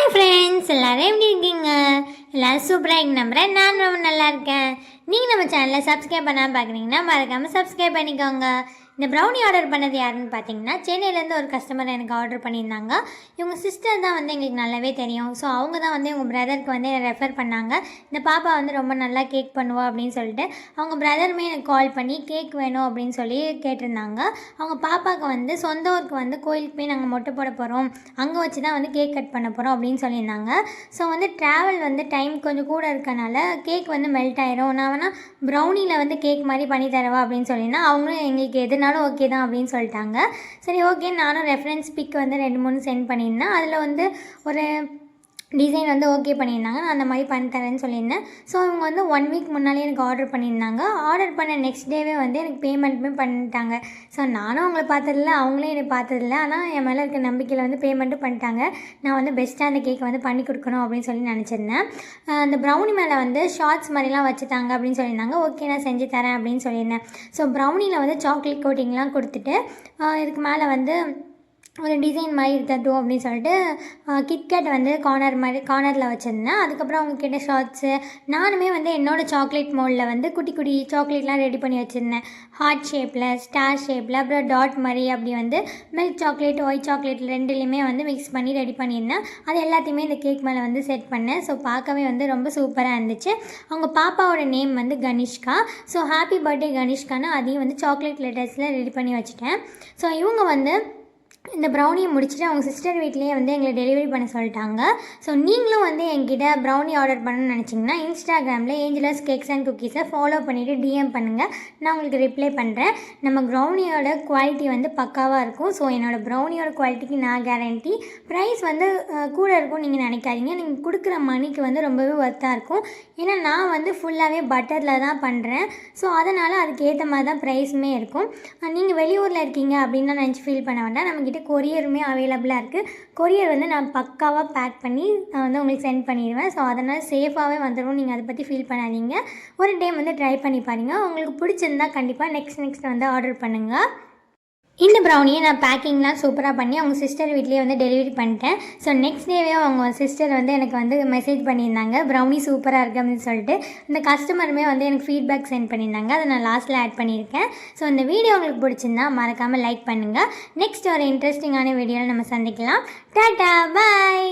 Hi friends, எல்லோரும் எப்படி இருக்கீங்க? எல்லோரும் சூப்பராக இங்கே நம்புகிறேன். நான் ரொம்ப நல்லா இருக்கேன். நீங்கள் நம்ம சேனலை சப்ஸ்கிரைப் பண்ணாமல் பார்க்குறீங்கன்னா மறக்காமல் சப்ஸ்கிரைப் பண்ணிக்கோங்க. இந்த ப்ரௌனி ஆர்டர் பண்ணது யாருன்னு பார்த்தீங்கன்னா, சென்னையிலேருந்து ஒரு கஸ்டமர் எனக்கு ஆர்டர் பண்ணியிருந்தாங்க. இவங்க சிஸ்டர் தான் வந்து எங்களுக்கு நல்லாவே தெரியும். ஸோ அவங்க தான் வந்து இவங்க பிரதருக்கு வந்து என்னை ரெஃபர் பண்ணாங்க. இந்த பாப்பா வந்து ரொம்ப நல்லா கேக் பண்ணுவா அப்படின்னு சொல்லிட்டு அவங்க பிரதருமே எனக்கு கால் பண்ணி கேக் வேணும் அப்படின்னு சொல்லி கேட்டிருந்தாங்க. அவங்க பாப்பாவுக்கு வந்து சொந்த ஊருக்கு வந்து கோயிலுக்கு போய் நாங்கள் மொட்டை போட போகிறோம், அங்கே வச்சு தான் வந்து கேக் கட் பண்ண போகிறோம் அப்படின்னு சொல்லியிருந்தாங்க. ஸோ வந்து ட்ராவல் வந்து டைம் கொஞ்சம் கூட இருக்கனால கேக் வந்து மெல்ட் ஆயிரும், நான் வேணால் ப்ரௌனியில் வந்து கேக் மாதிரி பண்ணி தரவா அப்படின்னு சொல்லியிருந்தேன். அவங்களும் எங்களுக்கு எதுனாலும் ஓகே தான் அப்படின்னு சொல்லிட்டாங்க. சரி ஓகே, நானும் ரெஃபரன்ஸ் பிக் வந்து 2-3 சென்ட் பண்ணியிருந்தேன். அதில் வந்து ஒரு டிசைன் வந்து ஓகே பண்ணியிருந்தாங்க. நான் அந்த மாதிரி பண்ணி தரேன்னு சொல்லியிருந்தேன். ஸோ இவங்க வந்து 1 வீக் முன்னாலே எனக்கு ஆர்டர் பண்ணியிருந்தாங்க. ஆர்டர் பண்ண நெக்ஸ்ட் டேவே வந்து எனக்கு பேமெண்ட்டுமே பண்ணிட்டாங்க. ஸோ நானும் அவங்கள பார்த்ததில்ல, அவங்களே என்னை பார்த்ததில்ல. ஆனால் என் மேலே இருக்க நம்பிக்கையில் வந்து பேமெண்ட்டும் பண்ணிட்டாங்க. நான் வந்து பெஸ்ட்டாக அந்த கேக்கை வந்து பண்ணி கொடுக்கணும் அப்படின்னு சொல்லி நினச்சிருந்தேன். அந்த ப்ரௌனி மேலே வந்து ஷார்ட்ஸ் மாதிரிலாம் வச்சுட்டாங்க அப்படின்னு சொல்லியிருந்தாங்க. ஓகே, நான் செஞ்சு தரேன் அப்படின்னு சொல்லியிருந்தேன். ஸோ ப்ரௌனியில் வந்து சாக்லேட் கோட்டிங்லாம் கொடுத்துட்டு இதுக்கு மேலே வந்து ஒரு டிசைன் மாதிரி இருக்கட்டும் அப்படின்னு சொல்லிட்டு கிட்கேட் வந்து கார்னரில் வச்சுருந்தேன். அதுக்கப்புறம் அவங்க கிட்ட ஷார்ட்ஸு நானுமே வந்து என்னோடய சாக்லேட் மோல்டில் வந்து குட்டி குட்டி சாக்லேட்லாம் ரெடி பண்ணி வச்சுருந்தேன். ஹார்ட் ஷேப்பில், ஸ்டார் ஷேப்பில், அப்புறம் டாட் மாதிரி அப்படி வந்து மில்க் சாக்லேட், ஒயிட் சாக்லேட் ரெண்டுலேயுமே வந்து மிக்ஸ் பண்ணி ரெடி பண்ணியிருந்தேன். அது எல்லாத்தையுமே இந்த கேக் மேலே வந்து செட் பண்ணேன். ஸோ பார்க்கவே வந்து ரொம்ப சூப்பராக இருந்துச்சு. அவங்க பாப்பாவோட நேம் வந்து கனிஷ்கா. ஸோ ஹாப்பி பர்த்டே கனிஷ்கான்னு அதையும் வந்து சாக்லேட் லெட்டர்ஸில் ரெடி பண்ணி வச்சுட்டேன். ஸோ இவங்க வந்து இந்த ப்ரௌனியை முடிச்சுட்டு அவங்க சிஸ்டர் வீட்லேயே வந்து எங்களை டெலிவரி பண்ண சொல்லிட்டாங்க. ஸோ நீங்களும் வந்து என்கிட்ட ப்ரௌனி ஆர்டர் பண்ணணும்னு நினச்சிங்கன்னா இன்ஸ்டாகிராமில் ஏஞ்சலஸ் கேக்ஸ் அண்ட் குக்கீஸை ஃபாலோ பண்ணிவிட்டு டிஎம் பண்ணுங்கள், நான் உங்களுக்கு ரிப்ளை பண்ணுறேன். நம்ம ப்ரௌனியோட குவாலிட்டி வந்து பக்காவாக இருக்கும். ஸோ என்னோடய ப்ரௌனியோட குவாலிட்டிக்கு நான் கேரண்டி. ப்ரைஸ் வந்து கூட இருக்கும்னு நீங்கள் நினைக்காதீங்க. நீங்கள் கொடுக்குற மணிக்கு வந்து ரொம்பவே ஒர்த்தாக இருக்கும். ஏன்னா நான் வந்து ஃபுல்லாகவே பட்டரில் தான் பண்ணுறேன். ஸோ அதனால் அதுக்கு ஏற்ற மாதிரி தான் ப்ரைஸுமே இருக்கும். நீங்கள் வெளியூரில் இருக்கீங்க அப்படின்னு நினச்சி ஃபீல் பண்ண வேண்டாம். நம்மக்கிட்ட கொரியருமே அவைலபிளாக இருக்குது. கொரியர் வந்து நான் பக்காவாக பேக் பண்ணி நான் வந்து உங்களுக்கு சென்ட் பண்ணிடுவேன். ஸோ அதனால் சேஃபாகவே வந்துடும். நீங்கள் அதை பற்றி ஃபீல் பண்ணாதீங்க. ஒரு டைம் வந்து ட்ரை பண்ணி பாருங்கள். உங்களுக்கு பிடிச்சிருந்தா கண்டிப்பாக நெக்ஸ்ட் வந்து ஆர்டர் பண்ணுங்கள். இந்த ப்ரௌனியை நான் பேக்கிங்லாம் சூப்பராக பண்ணி அவங்க சிஸ்டர் வீட்லேயே வந்து டெலிவரி பண்ணிட்டேன். ஸோ நெக்ஸ்ட் டேவே அவங்க சிஸ்டர் வந்து எனக்கு வந்து மெசேஜ் பண்ணியிருந்தாங்க, ப்ரௌனி சூப்பராக இருக்குது அப்படின்னு சொல்லிட்டு. இந்த கஸ்டமருமே வந்து எனக்கு ஃபீட்பேக் சென்ட் பண்ணியிருந்தாங்க. அதை நான் லாஸ்ட்டில் ஆட் பண்ணியிருக்கேன். ஸோ இந்த வீடியோ உங்களுக்கு பிடிச்சிருந்தா மறக்காமல் லைக் பண்ணுங்கள். நெக்ஸ்ட் ஒரு இன்ட்ரெஸ்டிங்கான வீடியோவில் நம்ம சந்திக்கலாம். டாடா, பாய்.